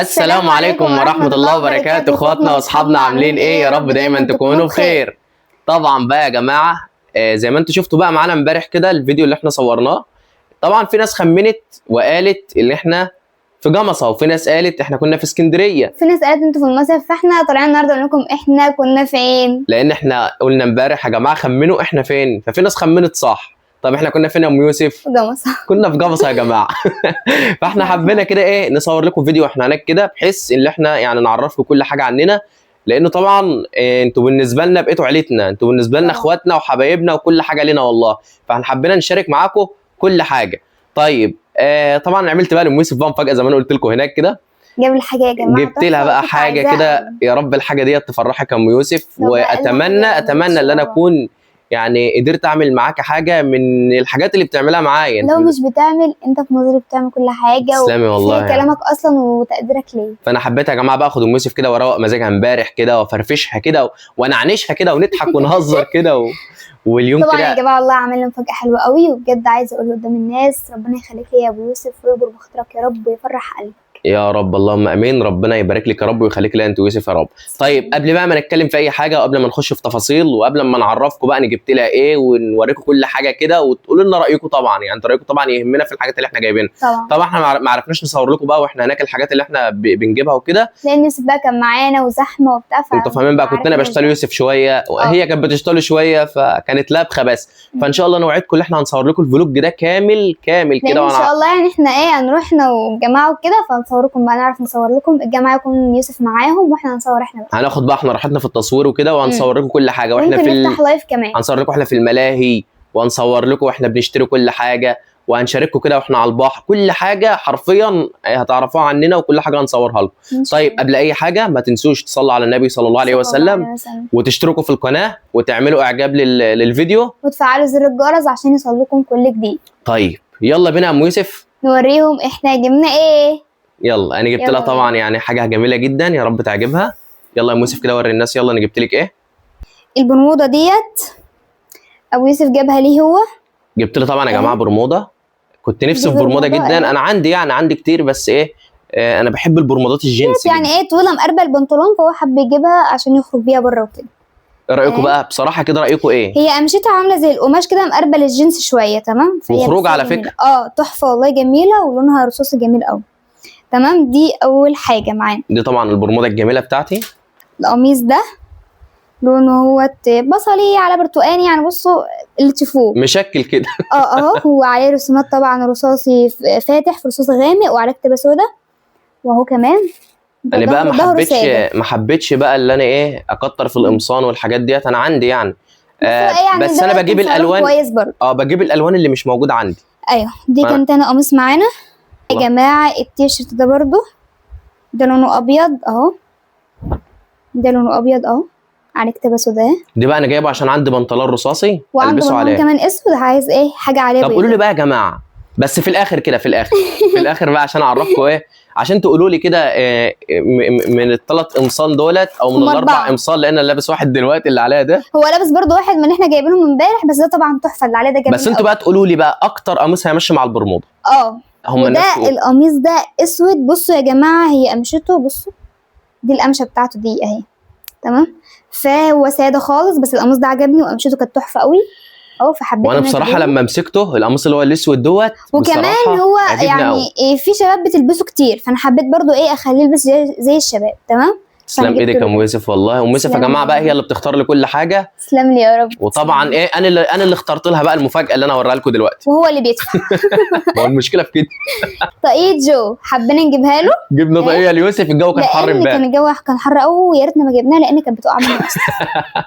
السلام عليكم ورحمة الله وبركاته. اخواتنا واصحابنا عاملين ايه؟ يا رب دايما تكونوا بخير. طبعا بقى يا جماعة زي ما انتوا شفتوا بقى معانا امبارح كده الفيديو اللي احنا صورناه. طبعا في ناس خمنت وقالت اللي احنا في جمصة، وفي ناس قالت احنا كنا في اسكندرية، في ناس قالت انتوا في المصيف، فاحنا طالعين النهارده نقول لكم احنا كنا فين، لان احنا قلنا امبارح يا جماعة خمنوا احنا فين، ففي ناس خمنت صح. طب احنا كنا فين يا ام يوسف؟ في جمصة. كنا في جمصة يا جماعة. فاحنا حبينا كده ايه نصور لكم فيديو احنا هناك كده، بحيث ان احنا يعني نعرفكم كل حاجة عننا، لانه طبعا انتوا بالنسبة لنا بقيتوا عيلتنا، انتوا بالنسبة لنا اخواتنا وحبايبنا وكل حاجة لنا والله، فاحنا حبينا نشارك معاكم كل حاجة. طيب طبعا عملت بقى لام يوسف بقى مفاجأة زي ما انا قلت لكم هناك كده. جاب الحاجة يا جماعة، جبت لها بقى حاجة كده، يا رب الحاجة ديت تفرحك يا ام يوسف، واتمنى ان انا اكون يعني قدرت اعمل معاك حاجه من الحاجات اللي بتعملها معايا. لو مش بتعمل، انت في نظري بتعمل كل حاجه، تسلمي والله كلامك اصلا وتقديرك ليه. فانا حبيت يا جماعه بقى اخد ام يوسف كده واروق مزاجها امبارح كده، وافرفشها كده ونعنشها كده ونضحك ونهزر كده واليوم طبعا كده يا جماعه الله عمل لنا مفاجاه حلوه قوي، وبجد عايزه اقول قدام الناس ربنا يخليك لي يا ابو يوسف ويجبر بخاطرك يا رب ويفرح قلبك يا رب، اللهم امين. ربنا يبارك لك يا رب ويخليك لي انت ويوسف يا رب. طيب قبل بقى ما نتكلم في اي حاجه، وقبل ما نخش في تفاصيل، وقبل ما نعرفكم بقى انا جبت لها ايه ونوريكم كل حاجه كده، وتقولوا لنا رايكم طبعا، يعني انتوا رايكم طبعا يهمنا في الحاجات اللي احنا جايبينها. طبعا احنا ما عرفناش نصور لكم بقى واحنا هناك الحاجات اللي احنا بنجيبها وكده، لان يوسف بقى كان معانا وزحمه وبتاع، انتوا فاهمين بقى. كنت انا بشتغل يوسف شويه وهي كانت بتشتغل شويه، فكانت لابخه بس. فان شاء الله نوعدكم ان احنا هنصور لكم الفلوج ده كامل كده، ان شاء الله. يعني احنا هنروح احنا والجماعه وكده، فهنصور لكم بقى، نعرف نصور لكم الجماعه يكون يوسف معاهم واحنا هنصور احنا بقى. هناخد بقى احنا راحتنا في التصوير وكده، وهنصور لكم كل حاجه، واحنا نفتح لايف كمان، هنصور لكم احنا في الملاهي، وهنصور لكم واحنا بنشتري كل حاجه، وهنشارككم كده واحنا على البحر، كل حاجه حرفيا هتعرفوها عننا وكل حاجه هنصورها لكم. طيب قبل اي حاجه ما تنسوش تصلوا على النبي صلى الله عليه وسلم، وتشتركوا في القناه، وتعملوا اعجاب للفيديو، وتفعلوا زر الجرس عشان يوصلكم كل جديد. طيب يلا بينا يا ام يوسف نوريهم احنا جبنا ايه. يلا انا جبت لها طبعا يعني حاجه جميله جدا، يا رب تعجبها. يلا يا ام يوسف كده وري الناس، يلا انا جبت لك ايه. البرموده ديت ابو يوسف جابها ليه هو. جبت له طبعا يا جماعه برموده، كنت نفسي في برموده جدا. انا عندي كتير، بس ايه انا بحب البرمودات الجينز يعني ايه طويله مقربه البنطلون، فهو حب يجيبها عشان يخرج بيها بره وكده. ايه رايكم بقى بصراحه كده؟ رايكم ايه؟ هي قمشتها عامله زي القماش كده مقربه للجينز شويه، تمام. وخروج على فكره تحفه والله، جميله ولونها رصاصي جميل قوي. تمام، دي اول حاجه معانا. دي طبعا البرموده الجميله بتاعتي. القميص ده لونه هو بصلي على برتقاني، يعني بصوا اللي تشوفوه مشكل كده. اهو هو عليه رسومات طبعا رصاصي فاتح في رصاص غامق، وعليه كتابه سودا، واهو كمان انا بقى ما حبيتش بقى اللي انا ايه اكتر في القمصان والحاجات ديت. انا عندي يعني بس انا بجيب الالوان كويس برضه. بجيب الالوان اللي مش موجوده عندي. ايوه دي كان تاني قميص معانا يا جماعه. التيشيرت ده برضه ده لونه ابيض اهو، ده لونه ابيض اهو على كتابه سودا. دي بقى انا جايبه عشان عندي بنطلون رصاصي البسه عليه، كمان اسود، عايز ايه حاجه عليه. طب قولوا لي بقى يا جماعه، بس في الاخر كده في الاخر بقى عشان اعرفكم ايه، عشان تقولوا لي كده من الثلاث قمصان دولت او من الاربع قمصان، لان انا لابس واحد دلوقتي اللي عليا ده. هو لابس برضو واحد من اللي احنا جايبينهم امبارح، بس ده طبعا تحفه اللي عليه ده جميل. بس انتوا بقى تقولوا لي بقى اكتر قميص هيمشي مع البرموده. وده القميص ده اسود. بصوا يا جماعه، هي قمشته، بصوا دي القمشه بتاعته دي اهي، تمام. فهو ساده خالص، بس القميص ده عجبني وقمشته كانت تحفه قوي فحبيت. وانا بصراحه لما مسكته القميص اللي هو الاسود دوت، وكمان هو يعني في شباب بتلبسه كتير، فانا حبيت برضو اخليه يلبس زي الشباب، تمام. تسلم ايدك يا ام يوسف والله. ام يوسف يا جماعه بقى هي اللي بتختار لي كل حاجه. تسلم لي يا رب. وطبعا انا اللي اخترت لها بقى المفاجاه اللي انا هوريها لكم دلوقتي، وهو اللي بيدفع. هو المشكله في كده. طاقية جو حبينا نجيبها له. جبنا طاقية ليوسف، الجو كان حر امبارح. الجو كان حر قوي، ويا ريتنا ما جبناها لان كانت بتقع منه اصلا.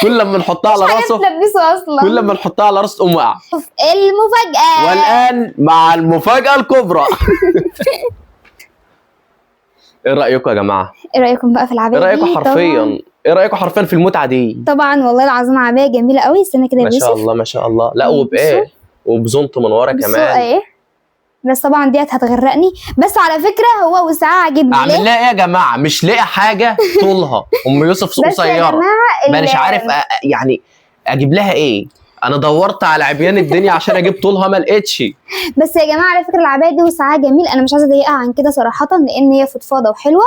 كل لما نحطها على راسه اصلا، كل لما نحطها على راسه تقوم واقعه. المفاجاه، والان مع المفاجاه الكبرى. ايه رايكم يا جماعه؟ ايه رايكم بقى في العبايه؟ ايه رايكم حرفيا؟ ايه رايكم حرفيا في المتعه دي؟ طبعا والله العظيم عبايه جميله قوي. استنى كده يا يوسف، ما شاء الله ما شاء الله. لا وبايه وبزنط من ورا كمان. ايه بس طبعا ديت هتغرقني. بس على فكره هو وسعها عاجبني. اعمل لها ايه يا جماعه؟ مش لاقي حاجه طولها. ام يوسف قصيره، ما مش عارف يعني اجيب لها ايه. انا دورت على عبيان الدنيا عشان اجيب طولها ما لقيتش. بس يا جماعه على فكره العبايه دي وسعها جميل، انا مش عايزه اضيقها عن كده صراحه لان هي فضفاضه وحلوه،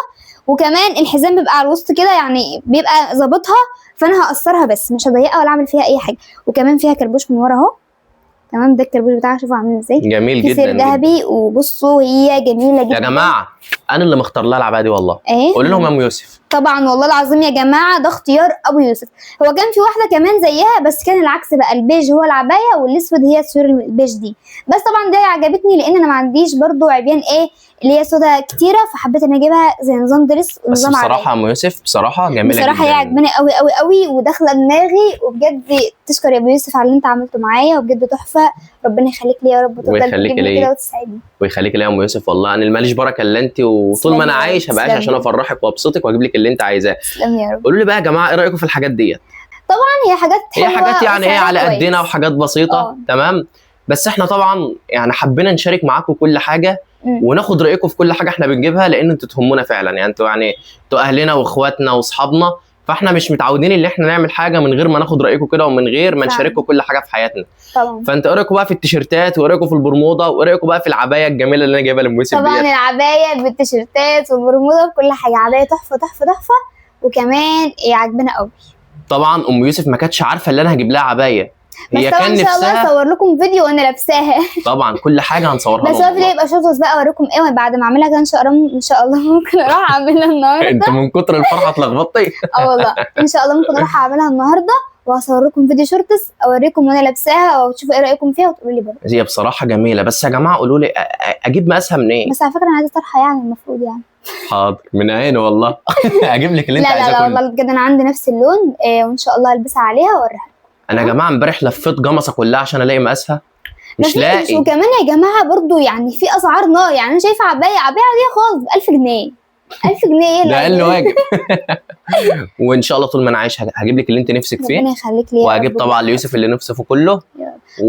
وكمان الحزام بيبقى على الوسط كده يعني بيبقى ظابطها، فانا هقصرها بس مش هضيقها ولا اعمل فيها اي حاجه. وكمان فيها كربوش من ورا اهو، تمام، ده الكربوش بتاعها شوفوا عامل ازاي، جميل في جدا سير ذهبي، وبصوا هي جميله جدا يا جماعه. انا اللي مختار لها العبايه دي والله. ايه قولوا لهم يا ام يوسف. طبعا والله العظيم يا جماعه ده اختيار ابو يوسف. هو كان في واحده كمان زيها بس كان العكس بقى، البيج هو العبايه والاسود هي السور البيج دي، بس طبعا دي عجبتني لان انا ما عنديش برضو عبيان ايه اللي هي سودا كتيره، فحبيت ان اجيبها زي نظام دريس بس ونظام عبايه. بصراحه يا ام يوسف بصراحه جميله جدا. بصراحه هي عجباني قوي قوي قوي وداخله دماغي، وبجد تشكر يا ابو يوسف على اللي انت عملته معايا، وبجد تحفه. ربنا يخليك لي يا رب، وتفضل ويخليك تجيبني ليا. كده وتساعدني. ويخليك ليا يا ام يوسف والله. انا ماليش بركه الا انت، وطول ما انا تسلمي يا عايش رب، هبقى عايش عشان تسلمي. افرحك وابسطك واجيب لك اللي انت عايزاه. تسلم يا رب. قولوا لي بقى يا جماعه ايه رايكم في الحاجات ديت؟ طبعا هي حاجات هي حلوه حاجات يعني ايه وسعرها على كويس. قدنا وحاجات بسيطه تمام، بس احنا طبعا يعني حبينا نشارك معاكم كل حاجه وناخد رايكم في كل حاجه احنا بنجيبها، لان انتوا تهمونا فعلا. يعني انتوا اهلنا واخواتنا واصحابنا، فاحنا مش متعودين ان احنا نعمل حاجه من غير ما ناخد رايكم كده ومن غير ما نشارككم كل حاجه في حياتنا. طبعا. فانت ايه رايكم بقى في التيشيرتات، وايه رايكم في البرموده، وايه رايكم بقى في العبايه الجميله اللي انا جايبها لام يوسف طبعا ديت؟ العبايه بالتيشيرتات والبرموده وكل حاجه، عبايه تحفه تحفه تحفه، وكمان هي عاجبانا قوي. طبعا ام يوسف ما كانتش عارفه ان انا هجيب لها عبايه، هي بس طبعا كان ان شاء الله نفسها. اصور لكم فيديو وانا لابساها. طبعا كل حاجه هنصورها بس لهم هو فيديو والله. يبقى شوتوس بقى اوريكم ايه بعد ما اعملها كده ان شاء الله ممكن اروح اعملها النهارده. انت من كتر الفرحه اتلخبطتي. اه والله ان شاء الله ممكن اروح اعملها النهارده وهصور لكم فيديو شورتس اوريكم وانا لابساها وتشوفوا ايه رايكم فيها وتقولوا لي برضه. هي بصراحه جميله، بس يا جماعه قولوا لي اجيب مقاسها منين؟ بس على فكره انا عايزه طرحه يعني المفروض يعني. حاضر من عيني والله. اجيب لك اللي لا انت لا عايزاه لا كله. والله بجد انا عندي نفس اللون وان شاء الله البسها عليها واوريها. انا يا جماعه امبارح لفيت جمصه كلها عشان الاقي مقاسها مش لاقي. وكمان يا جماعه برضو يعني في اسعار نار، يعني انا شايفه عبايه دي خالص ب 1000 جنيه. 1000 جنيه ايه ده اقل واجب. وان شاء الله طول ما انا عايش هجيب لك اللي انت نفسك فيه، ربنا يخليك لي. وهجيب طبعا ليوسف اللي نفسه في كله.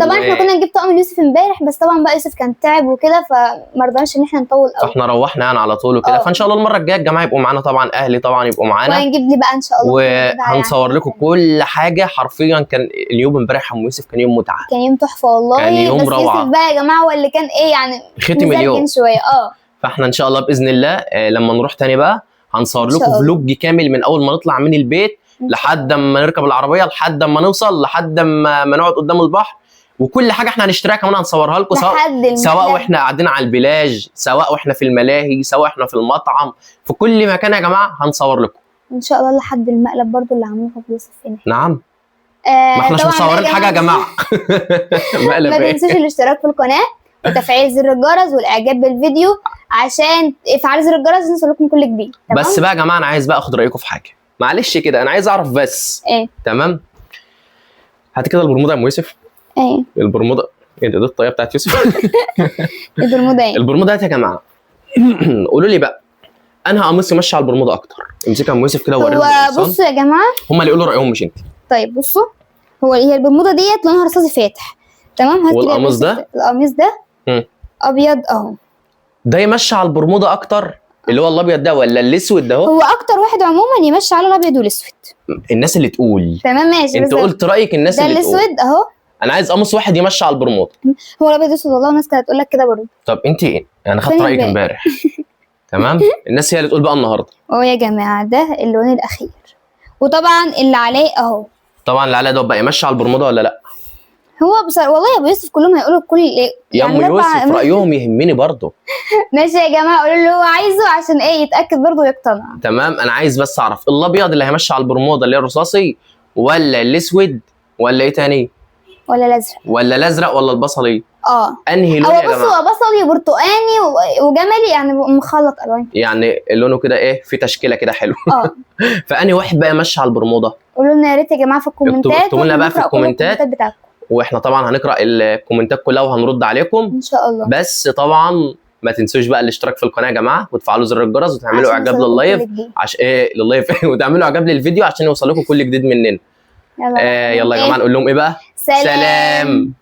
طبعا احنا كنا نجيب طقم ليوسف امبارح، بس طبعا بقى يوسف كان تعب وكده فما رضناش ان احنا نطول قوي، فاحنا روحنا يعني على طول وكده. فان شاء الله المره الجايه الجماعه يبقوا معانا، طبعا اهلي طبعا يبقوا معانا، وهنجيب لي بقى ان شاء الله وهنصور لكم كل حاجه. حرفيا كان اليوم امبارح يا ام يوسف كان يوم متعه، كان يوم تحفه والله. كان يوم بس روعة. يوسف بقى يا جماعه هو اللي كان ايه يعني ختم اليوم شويه. فاحنا ان شاء الله باذن الله لما نروح تاني بقى هنصور إن شاء لكم الله. فلوج كامل من اول ما نطلع من البيت لحد ما نركب العربيه، لحد ما نوصل، لحد ما نقعد قدام البحر، وكل حاجه احنا هنشتريها كمان هنصورها لكم، سواء واحنا قاعدين على البلاج، سواء واحنا في الملاهي، سواء احنا في المطعم، في كل مكان يا جماعه هنصور لكم ان شاء الله لحد المقلب برضو اللي عاملينه في يوسف هنا. نعم. ما احناش مصورين حاجه يا جماعه. ما تنسوش الاشتراك في القناه وتفعيل زر الجرس والاعجاب بالفيديو عشان افعال زر الجرس يوصل لكم كل جديد. بس بقى يا جماعه انا عايز بقى اخد رايكم في حاجه، معلش كده انا عايز اعرف بس. ايه تمام. هات كده البرموده يا ام يوسف. ايه البرموده ايه ده؟ دي الطاقيه بتاعت يوسف. البرموده ايه؟ البرموده يا جماعه. قولوا لي بقى انا قميص يمشي على البرموده اكتر. امسكها يا ام يوسف كده ووريهم. هو بصوا يا جماعه هم اللي يقولوا رايهم مش انت. طيب بصوا، هي البرموده ديت لونها رصاصي فاتح تمام. هات والقميص ده؟ القميص ده ابيض اهو. ده يمشي على البرموده اكتر اللي هو الابيض ده ولا الاسود ده؟ هو اكتر واحد عموما يمشي على الابيض والاسود. الناس اللي تقول تمام ماشي. انت قلت رايك الناس اللي تقول. ده الاسود اهو. انا عايز قميص واحد يمشي على البرموده. هو الابيض والاسود والله الناس كانت هتقول لك كده برضه. طب انت ايه؟ انا خدت رايك امبارح. تمام. الناس هي اللي تقول بقى النهارده. يا جماعه ده اللون الاخير، وطبعا اللي عليه اهو. طبعا اللي عليه ده بقى يمشي على البرموده ولا لا؟ هو بصراحه والله يا ابو يوسف كلهم هيقولوا كل يا ام يوسف رايهم يهمني برضه. ماشي يا جماعه قولوا اللي هو عايزه عشان ايه يتاكد برضه ويقتنع. تمام. انا عايز بس اعرف الابيض اللي هيمشي على البرموده اللي هي الرصاصي، ولا الاسود، ولا ايه تاني، ولا الازرق، ولا الازرق، ولا البصلي؟ انهي لون يا جماعه؟ هو بصلي وبرتقاني وجملي يعني مخلط الوان، يعني لونه كده ايه في تشكيله كده حلو. فانهي واحد بقى يمشي على البرموده؟ قولوا لنا يا ريت يا جماعه في الكومنتات. اكتبوا لنا بقى في الكومنتات بتاعتكم، واحنا طبعا هنقرا الكومنتات كلها وهنرد عليكم ان شاء الله. بس طبعا ما تنسوش بقى الاشتراك في القناه يا جماعه، وتفعلوا زر الجرس وتعملوا اعجاب لللايف عشان ايه لللايف وتعملوا اعجاب للفيديو عشان يوصل لكم كل جديد مننا. يلا يا جماعه نقول لهم ايه بقى؟ سلام.